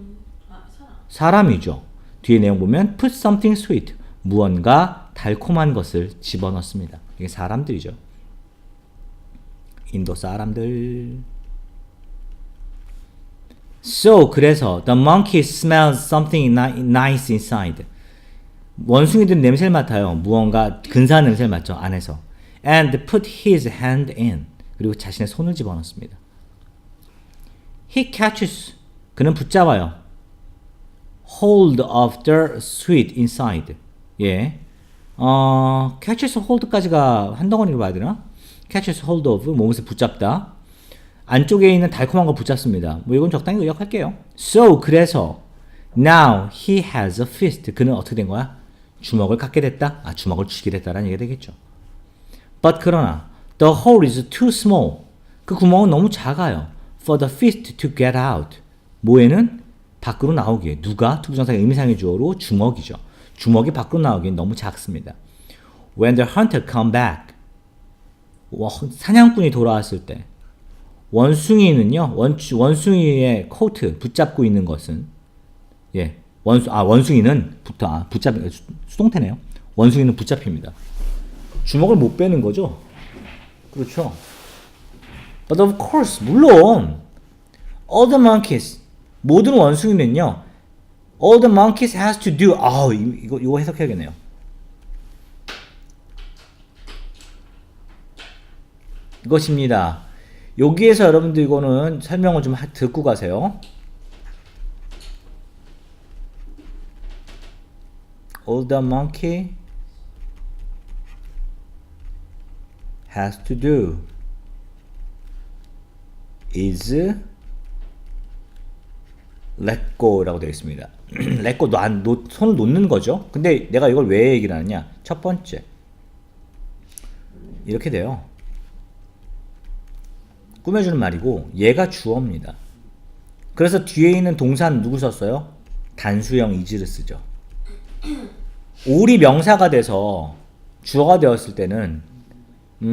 사람이죠. 뒤에 내용 보면 put something sweet. 무언가 달콤한 것을 집어넣습니다. 이게 사람들이죠. 인도 사람들. So 그래서 the monkey smells something nice inside. 원숭이들은 냄새를 맡아요. 무언가 근사한 냄새를 맡죠. 안에서. And put his hand in. 그리고 자신의 손을 집어넣습니다. He catches. 그는 붙잡아요. Hold of the sweet inside. 예. catches hold까지가 한 덩어리로 봐야 되나? catches hold of 몸에서 붙잡다. 안쪽에 있는 달콤한 거 붙잡습니다. 뭐 이건 적당히 의역할게요. So 그래서 now he has a fist. 그는 어떻게 된 거야? 주먹을 갖게 됐다. 주먹을 쥐게 됐다라는 얘기가 되겠죠. But 그러나 the hole is too small. 그 구멍은 너무 작아요. For the fist to get out. 뭐에는 밖으로 나오기에. 누가? 투부정사의 의미상의 주어로 주먹이죠. 주먹이 밖으로 나오기엔 너무 작습니다. When the hunter come back. 사냥꾼이 돌아왔을 때 원숭이는요. 원숭이의 코트 붙잡고 있는 것은 원숭이는 수동태네요. 원숭이는 붙잡힙니다. 주먹을 못 빼는 거죠. 그렇죠. But of course, 물론 all the monkeys 모든 원숭이는요. All the monkeys has to do. 이거 해석해야겠네요. 이것입니다. 여기에서 여러분들 이거는 설명을 좀 듣고 가세요. All the monkey has to do is let go라고 되어 있습니다. let go, 손을 놓는 거죠. 근데 내가 이걸 왜 얘기를 하느냐? 첫 번째, 이렇게 돼요. 꾸며주는 말이고 얘가 주어입니다. 그래서 뒤에 있는 동사는 누구 썼어요? 단수형 is를 쓰죠. all이 명사가 돼서 주어가 되었을 때는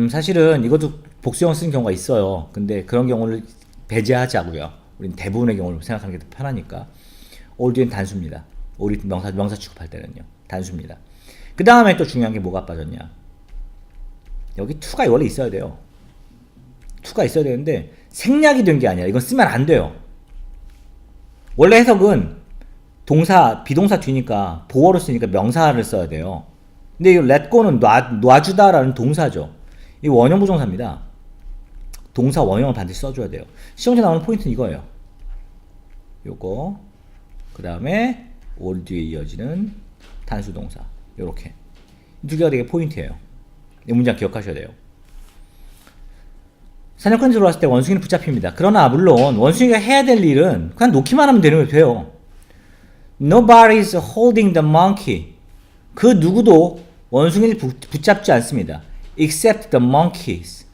사실은 이것도 복수형 쓰는 경우가 있어요. 근데 그런 경우를 배제하자고요. 우리는 대부분의 경우를 생각하는 게 더 편하니까. all 뒤엔 단수입니다. all이 명사 취급할 때는요. 단수입니다. 그 다음에 또 중요한 게 뭐가 빠졌냐. 여기 to가 원래 있어야 돼요. to가 있어야 되는데 생략이 된 게 아니라 이건 쓰면 안 돼요. 원래 해석은 동사, 비동사 뒤니까 보어로 쓰니까 명사를 써야 돼요. 근데 이 let go는 놔주다라는 동사죠. 이 원형 부정사입니다. 동사 원형을 반드시 써줘야 돼요. 시험에 나오는 포인트는 이거예요. 요거 그 다음에 all 뒤에 이어지는 단수 동사 요렇게 두 개가 되게 포인트예요. 이 문장 기억하셔야 돼요. 사냥꾼이 들어왔을 때 원숭이는 붙잡힙니다. 그러나 물론 원숭이가 해야 될 일은 그냥 놓기만 하면 되는 게 돼요. Nobody's holding the monkey. 그 누구도 원숭이를 붙잡지 않습니다. Except the monkeys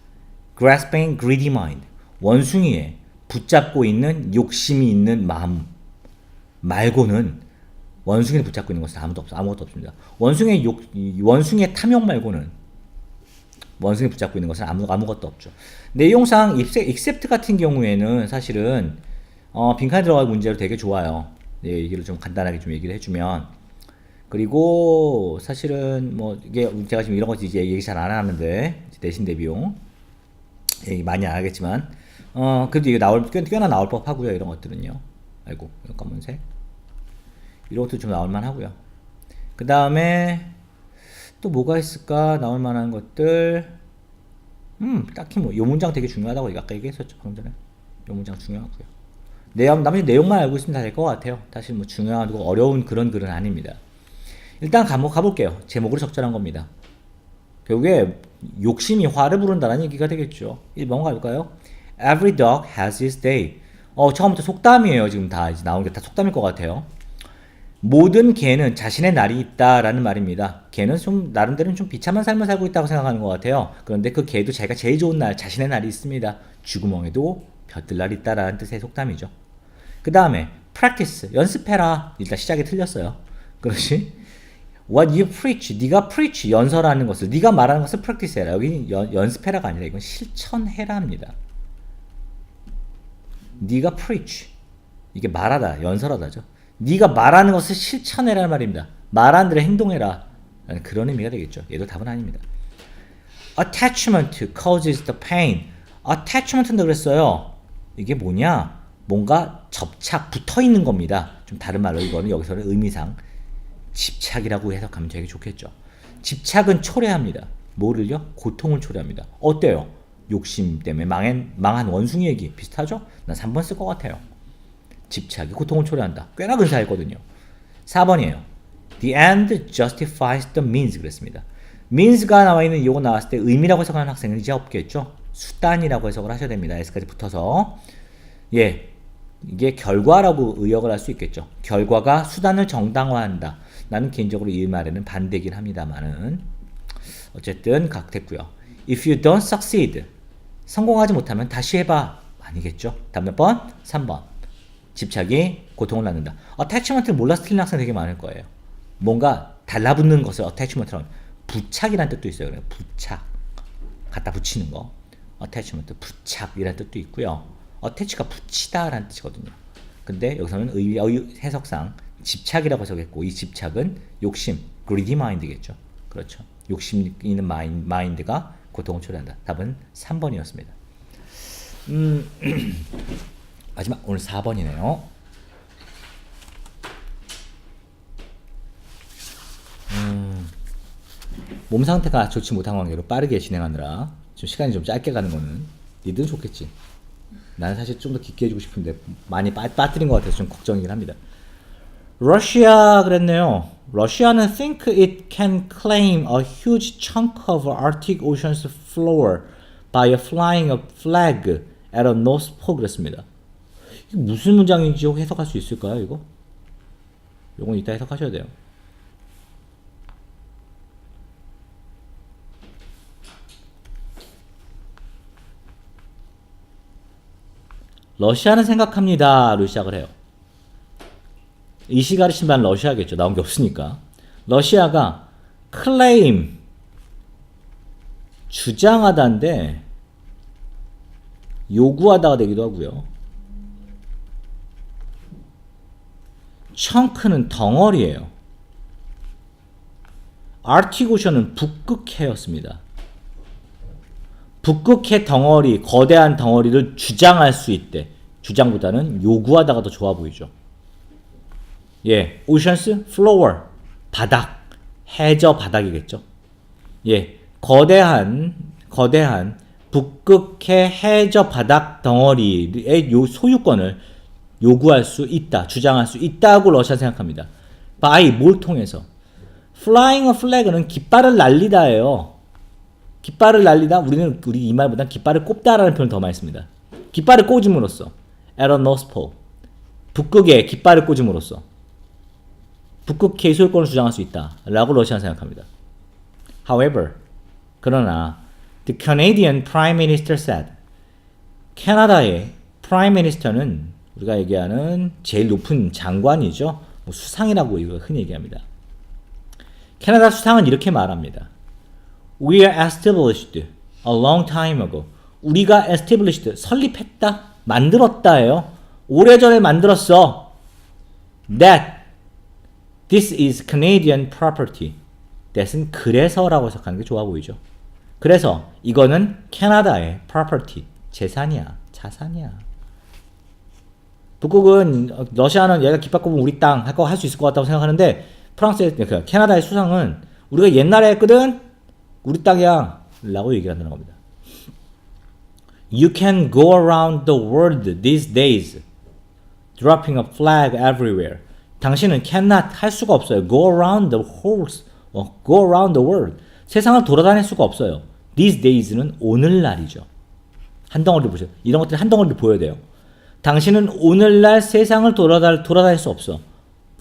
grasping greedy mind. 원숭이에 붙잡고 있는 욕심이 있는 마음 말고는 원숭이를 붙잡고 있는 것은 아무것도 없습니다. 원숭이의 탐욕 말고는 원숭이 붙잡고 있는 것은 아무것도 없죠. 내용상 except 같은 경우에는 사실은 빈칸에 들어갈 문제로 되게 좋아요. 예, 얘기를 좀 간단하게 좀 얘기를 해주면 그리고 사실은 뭐 이게 제가 지금 이런 거 이제 얘기 잘 안 하는데 내신 대비용 얘기 많이 안 하겠지만 그래도 이게 꽤나 나올 법하고요. 이런 것들은요. 아이고 이런 검은색 이런 것도 좀 나올만 하고요. 그 다음에 또 뭐가 있을까 나올 만한 것들 딱히 뭐 요 문장 되게 중요하다고 아까 얘기했었죠 방금 전에. 요 문장 중요하고요. 나머지 내용만 알고 있으면 다 될 것 같아요. 사실 뭐 중요하고 어려운 그런 글은 아닙니다. 일단 가볼게요. 제목으로 적절한 겁니다. 결국에 욕심이 화를 부른다는 얘기가 되겠죠. 1번 가볼까요? Every dog has his day. 처음부터 속담이에요. 지금 다 이제 나온 게 다 속담일 것 같아요. 모든 개는 자신의 날이 있다라는 말입니다. 개는 좀 나름대로는 좀 비참한 삶을 살고 있다고 생각하는 것 같아요. 그런데 그 개도 자기가 제일 좋은 날, 자신의 날이 있습니다. 쥐구멍에도 볕들 날이 있다라는 뜻의 속담이죠. 그 다음에 practice, 연습해라. 일단 시작이 틀렸어요. 그렇지? What you preach, 네가 preach, 연설하는 것을, 네가 말하는 것을 practice 해라. 여기 연습해라가 아니라 이건 실천해라입니다. 네가 preach, 이게 말하다, 연설하다죠. 네가 말하는 것을 실천해라는 말입니다. 말하는 대로 행동해라. 라는 그런 의미가 되겠죠. 얘도 답은 아닙니다. Attachment causes the pain. Attachment는 그랬어요. 이게 뭐냐? 뭔가 접착, 붙어있는 겁니다. 좀 다른 말로 이거는 여기서는 의미상 집착이라고 해석하면 되게 좋겠죠. 집착은 초래합니다. 뭐를요? 고통을 초래합니다. 어때요? 욕심 때문에 망한 원숭이 얘기 비슷하죠? 난 3번 쓸 것 같아요. 집착이 고통을 초래한다. 꽤나 근사했거든요. 4번이에요. The end justifies the means 그랬습니다. means가 나와 있는 이거 나왔을 때 의미라고 해석하는 학생은 이제 없겠죠. 수단이라고 해석을 하셔야 됩니다. s까지 붙어서 예, 이게 결과라고 의역을 할 수 있겠죠. 결과가 수단을 정당화한다. 나는 개인적으로 이 말에는 반대긴 합니다만은 어쨌든 각됐고요. If you don't succeed, 성공하지 못하면 다시 해봐. 아니겠죠. 답 몇 번? 3번. 집착이 고통을 낳는다. attachment를 몰라서 틀린 학생 되게 많을 거예요. 뭔가 달라붙는 것을 attachment라고 부착이라는 뜻도 있어요. 그래요. 부착. 갖다 붙이는 거. attachment, 부착이라는 뜻도 있고요. attach가 붙이다라는 뜻이거든요. 근데 여기서는 해석상 집착이라고 해석했고 이 집착은 욕심, greedy mind겠죠. 그렇죠. 욕심 있는 마인드가 고통을 초래한다. 답은 3번이었습니다. 마지막 오늘 4번이네요. 몸 상태가 좋지 못한 관계로 빠르게 진행하느라 좀 시간이 좀 짧게 가는 거는 니들은 좋겠지. 나는 사실 좀 더 깊게 해주고 싶은데 많이 빠뜨린 것 같아서 좀 걱정이긴 합니다. 러시아 그랬네요. 러시아는 think it can claim a huge chunk of Arctic Ocean's floor by flying a flag at a North Pole 그랬습니다. 이게 무슨 문장인지 해석할 수 있을까요, 이거? 요건 이따 해석하셔야 돼요. 러시아는 생각합니다로 시작을 해요. 이시 가르친 바는 러시아겠죠. 나온 게 없으니까. 러시아가 claim 주장하다인데 요구하다가 되기도 하고요. chun크는 덩어리예요. articution은 북극해였습니다. 북극해 덩어리, 거대한 덩어리를 주장할 수 있대. 주장보다는 요구하다가 더 좋아 보이죠. 예, oceans, floor, 바닥, 해저 바닥이겠죠. 예, 거대한 북극해 해저 바닥 덩어리의 소유권을 요구할 수 있다, 주장할 수 있다고 러시아 생각합니다. by 뭘 통해서? flying a flag는 깃발을 날리다예요. 깃발을 날리다, 우리 이 말보다 깃발을 꼽다라는 표현을 더 많이 씁니다. 깃발을 꽂음으로써, at a north pole, 북극에 깃발을 꽂음으로써 북극해의 소유권을 주장할 수 있다라고 러시아는 생각합니다. However, 그러나 the Canadian Prime Minister said, 캐나다의 Prime Minister는 우리가 얘기하는 제일 높은 장관이죠. 뭐 수상이라고 이거 흔히 얘기합니다. 캐나다 수상은 이렇게 말합니다. We are established a long time ago. 우리가 established, 설립했다, 만들었다예요. 오래전에 만들었어. That this is Canadian property. that은 그래서라고 해석하는 게 좋아 보이죠. 그래서 이거는 캐나다의 property, 재산이야, 자산이야. 북극은 러시아는 얘가 깃발 꼽으면 우리 땅 할 거 할 수 있을 것 같다고 생각하는데 프랑스의 캐나다의 수상은 우리가 옛날에 했거든 우리 땅이야 라고 얘기를 한다는 겁니다. You can go around the world these days dropping a flag everywhere. 당신은 cannot 할 수가 없어요. Go around the go around the world. 세상을 돌아다닐 수가 없어요. These days는 오늘날이죠. 한 덩어리를 보세요. 이런 것들이 한 덩어리를 보여야 돼요. 당신은 오늘날 세상을 돌아다닐 수 없어.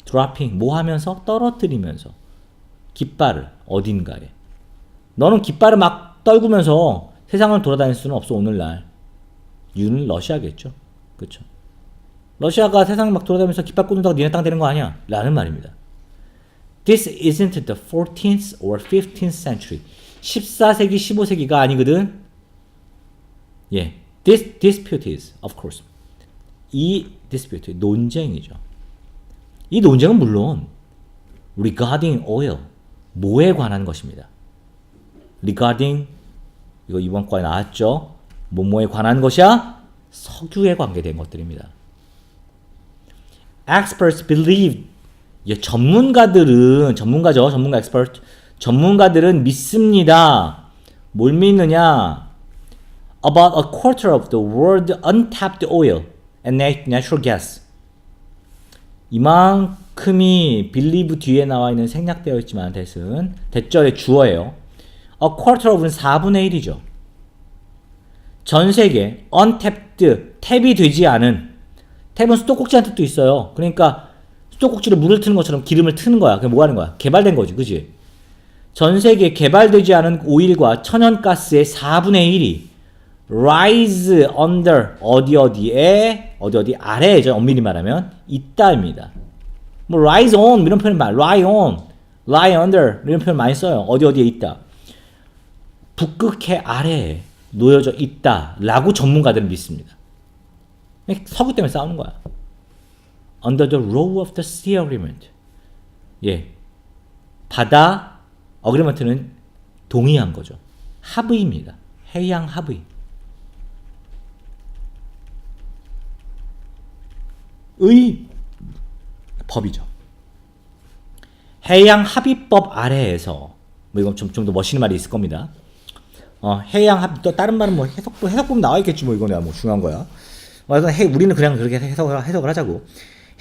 dropping 뭐 하면서? 떨어뜨리면서 깃발을 어딘가에. 너는 깃발을 막 떨구면서 세상을 돌아다닐 수는 없어 오늘날. you는 러시아겠죠. 그렇죠. 러시아가 세상을 막 돌아다니면서 깃발 꽂는다고 니네 땅 되는 거 아니야? 라는 말입니다. This isn't the 14th or 15th century. 14세기, 15세기가 아니거든. 예, this dispute is, of course. 이 dispute, 논쟁이죠. 이 논쟁은 물론 regarding oil, 뭐에 관한 것입니다. regarding, 이거 이번 과에 나왔죠. 뭐에 관한 것이야? 석유에 관계된 것들입니다. Experts believe, 전문가들은, 전문가죠. 전문가 expert. 전문가들은 믿습니다. 뭘 믿느냐? About a quarter of the world untapped oil and natural gas. 이만큼이 believe 뒤에 나와 있는 생략되어 있지만 대절의 주어예요. A quarter of는 4분의 1이죠. 전 세계 untapped, 탭이 되지 않은, 탭은 수도꼭지라는 뜻도 있어요. 그러니까 수도꼭지로 물을 트는 것처럼 기름을 트는 거야. 그게 뭐 하는 거야? 개발된 거지. 그지? 전 세계에 개발되지 않은 오일과 천연가스의 4분의 1이 rise under 어디 아래에죠. 엄밀히 말하면 있다입니다. 뭐 rise on 이런 표현 많이 lie on, lie under 이런 표현 많이 써요. 어디에 있다. 북극해 아래에 놓여져 있다라고 전문가들은 믿습니다. 석유 때문에 싸우는 거야. Under the law of the sea agreement. 예, 바다 어그리먼트는 동의한 거죠. 합의입니다. 해양 합의. 의 법이죠. 해양 합의법 아래에서 뭐 이건 좀 더 멋있는 말이 있을 겁니다. 해양 합의 또 다른 말은 뭐 해석보면 나와 있겠지 뭐 이거는 뭐 중요한 거야. 그래서 우리는 그냥 그렇게 해석을 하자고.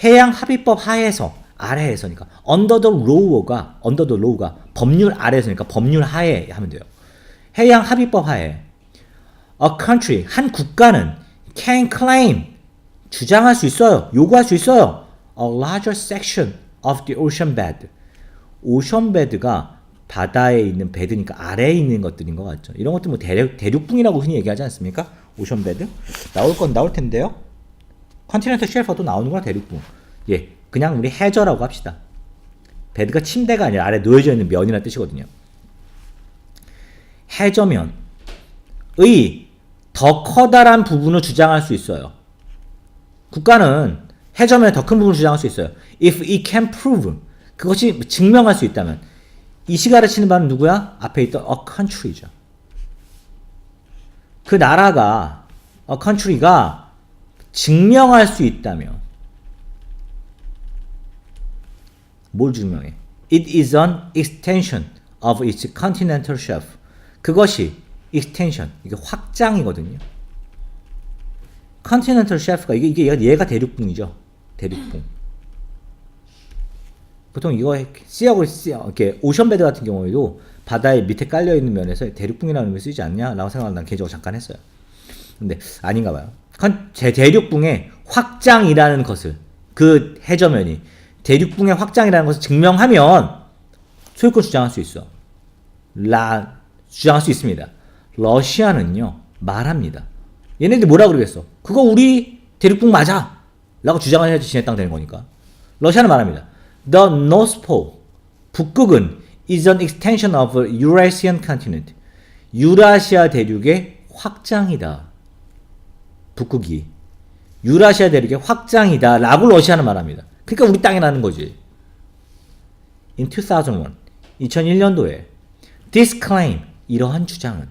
해양 합의법 하에서 아래에서니까 under the law가 법률 아래에서니까 법률 하에 하면 돼요. 해양 합의법 하에 a country 한 국가는 can claim 주장할 수 있어요. 요구할 수 있어요. a larger section of the ocean bed. 오션 베드가 바다에 있는 베드니까 아래에 있는 것들인 것 같죠. 이런 것들 뭐 대륙붕이라고 흔히 얘기하지 않습니까? 오션 베드 나올 텐데요. 컨티넨탈 쉘프도 나오는구나, 대륙붕. 예, 그냥 우리 해저라고 합시다. 베드가 침대가 아니라 아래 놓여져 있는 면이라는 뜻이거든요. 해저면의 더 커다란 부분을 주장할 수 있어요. 국가는 해저면의 더 큰 부분을 주장할 수 있어요. If it can prove, 그것이 증명할 수 있다면. 이 시가 가르치는 바는 누구야? 앞에 있던 a country죠. 그 나라가, a country가 증명할 수 있다면. 뭘 증명해? It is an extension of its continental shelf. 그것이 extension, 이게 확장이거든요. continental shelf가 이게 얘가 대륙붕이죠. 대륙붕. 보통 이거 C하고 이렇게 오션베드 같은 경우에도 바다의 밑에 깔려 있는 면에서 대륙붕이라는 의미를 쓰지 않냐라고 생각을 난 개인적으로 잠깐 했어요. 근데 아닌가 봐요. 제 대륙붕의 확장이라는 것을, 그 해저면이 대륙붕의 확장이라는 것을 증명하면 소유권 주장할 수 있어. 주장할 수 있습니다. 러시아는요, 말합니다. 얘네들 뭐라 그러겠어? 그거 우리 대륙붕 맞아! 라고 주장을 해야지 지네 땅 되는 거니까. 러시아는 말합니다. The North Pole, 북극은 is an extension of Eurasian continent. 유라시아 대륙의 확장이다. 북극이. 유라시아 대륙의 확장이다. 라고 러시아는 말합니다. 그러니까 우리 땅이라는 거지. In 2001, 2001년도에 this claim, 이러한 주장은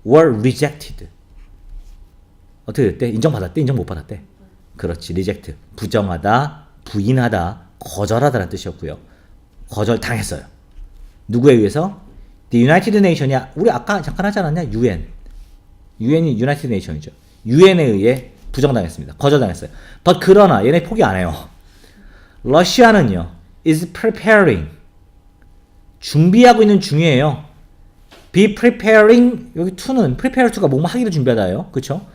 were rejected. 어떻게 됐대? 인정받았대? 인정 못 받았대? 그렇지. reject. 부정하다, 부인하다, 거절하다라는 뜻이었고요. 거절당했어요. 누구에 의해서? The United Nations이, 우리 아까 잠깐 하지 않았냐? UN이 United Nations이죠. UN에 의해 부정당했습니다. 거절당했어요. but 그러나 얘네 포기 안 해요. 러시아는요, is preparing, 준비하고 있는 중이에요. be preparing, 여기 to는 prepare to가 뭐뭐 하기를 준비하다예요. 그쵸?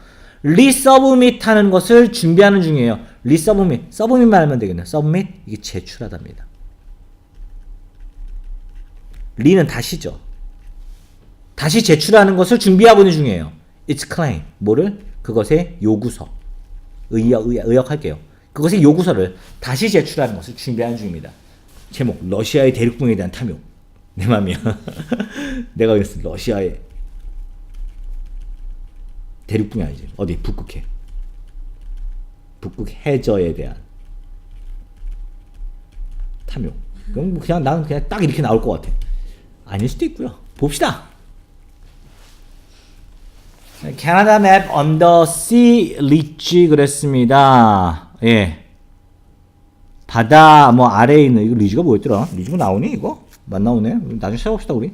resubmit 하는 것을 준비하는 중이에요. resubmit, submit 말하면 되겠네요. submit, 이게 제출하답니다. re는 다시죠. 다시 제출하는 것을 준비하고 있는 중이에요. its claim, 뭐를? 그것의 요구서. 의역할게요. 그것의 요구서를 다시 제출하는 것을 준비하는 중입니다. 제목, 러시아의 대륙붕에 대한 탐욕. 내 맘이야. 내가 그랬어. 러시아의 대륙붕이 아니지. 어디? 북극해. 북극 해저에 대한 탐욕. 그럼 그냥 나는 그냥 딱 이렇게 나올 것 같아. 아닐 수도 있고요. 봅시다. 캐나다 맵 언더 씨 리치 그랬습니다. 예. 바다 뭐 아래에 있는 이거 리지가 뭐였더라? 리지가 나오니 이거? 안 나오네. 나중에 찾아봅시다 우리.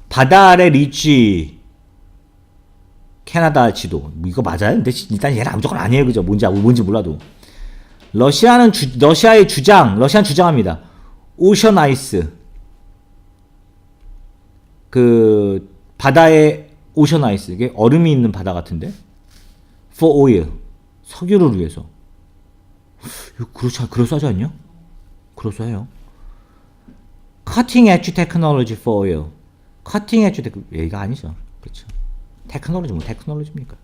바다 아래 리치. 캐나다 지도. 이거 맞아요? 근데 일단 얘는 무조건 아니에요. 그죠? 뭔지 몰라도. 러시아는 러시아의 주장. 러시아는 주장합니다. 오션 아이스. 그 바다에 오션 아이스. 이게 얼음이 있는 바다 같은데. For oil. 석유를 위해서. 이거 그럴싸하지 않냐? 그럴싸해요. Cutting edge technology for oil. Cutting edge technology. 얘가 아니죠. 그렇죠. 테크놀로지 뭐 테크놀로지입니까?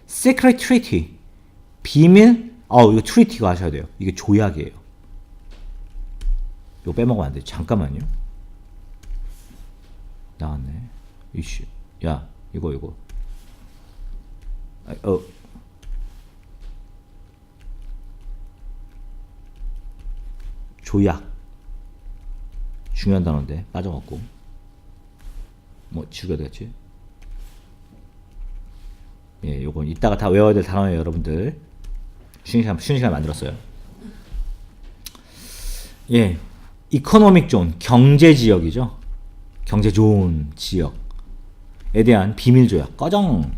Secret treaty. 비밀. 이거 treaty가 하셔야 돼요. 이게 조약이에요. 이거 빼먹으면 안 돼. 잠깐만요. 나왔네. 이씨. 야, 이거. 조약. 중요한 단어인데 빠져갖고. 뭐 지우가 되겠지? 예, 요건 이따가 다 외워야 될 단어예요, 여러분들. 쉬는 시간 만들었어요. 예, 이코노믹 존, 경제 지역이죠. 경제 좋은 지역에 대한 비밀 조약, 꺼정.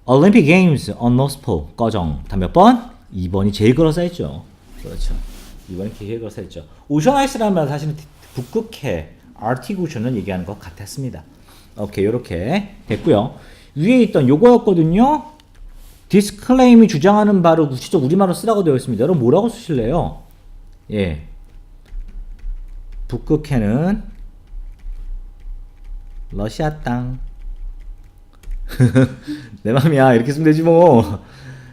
올림픽 게임스 on North Pole, 꺼정. 다 몇 번? 2번이 제일 그럴싸했죠. 그렇죠. 2번이 제일 그럴싸했죠. 오션 아이스라는 말 사실은 북극해, 아르틱 오션을 얘기하는 것 같았습니다. 오케이, 요렇게 됐고요. 위에 있던 요거였거든요. 디스클레임이 주장하는 바를 구체적 우리말로 쓰라고 되어 있습니다. 여러분 뭐라고 쓰실래요? 예, 북극해는 러시아 땅. 내 맘이야. 이렇게 쓰면 되지 뭐.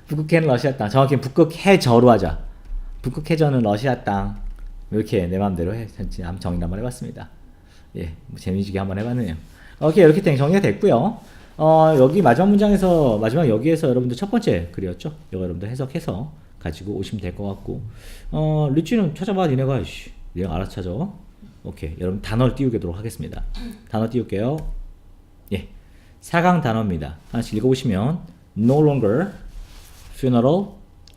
북극해는 러시아 땅. 정확히 북극해저로 하자. 북극해저는 러시아 땅. 이렇게 내 마음대로 한번 정리 한번 해봤습니다. 예, 뭐 재미지게 한번 해봤네요. 오케이, 이렇게 정리가 됐고요. 여기 마지막 문장에서 마지막 여기에서 여러분들 첫 번째 글이었죠. 이거 여러분들 해석해서 가지고 오시면 될 것 같고, 리치는 찾아봐. 니네가 알아서 찾아. 오케이, 여러분 단어를 띄우도록 하겠습니다. 단어 띄울게요. 예, 4강 단어입니다. 하나씩 읽어보시면 no longer, funeral,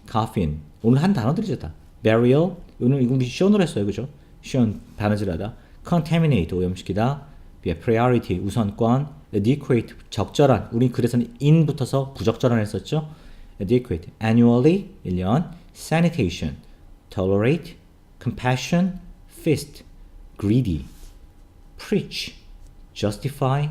coffin. 오늘 한 단어들이죠 다. burial, 오늘 이거 션으로 했어요, 그죠? 션 바느질하다. contaminate, 오염시키다. priority, 우선권. adequate, 적절한. 우리 그래서는 in 붙어서 부적절한 했었죠. adequate, annually, 1년. sanitation, tolerate, compassion, feast, greedy, preach, justify,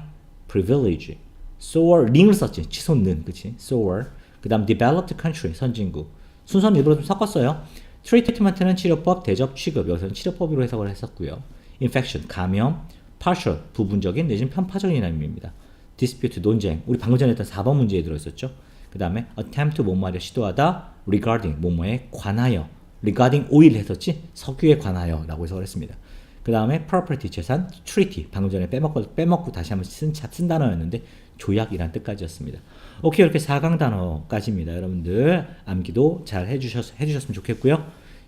privilege, soar, 링을 썼지. 치솟는, 그치? soar. 그 다음 developed country, 선진국. 순서는 일부러 좀 섞었어요. 트리트먼트는 치료법, 대접, 취급. 여기서는 치료법으로 해석을 했었고요. infection, 감염. partial, 부분적인 내지는 편파적인 의미입니다. dispute, 논쟁. 우리 방금 전에 했던 4번 문제에 들어있었죠. 그 다음에 attempt, 뭐뭐하려 시도하다. regarding, 뭐뭐에 관하여. regarding oil 했었지. 석유에 관하여 라고 해석을 했습니다. 그 다음에 property, 재산. treaty, 방금 전에 빼먹고 다시 한번 쓴 단어였는데 조약이란 뜻까지였습니다. 오케이, 이렇게 4강 단어까지입니다. 여러분들 암기도 잘 해주셨으면 좋겠고요.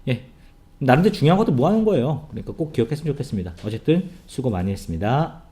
예, 나름대로 중요한 것도 모아놓은 거예요. 그러니까 꼭 기억했으면 좋겠습니다. 어쨌든 수고 많이 했습니다.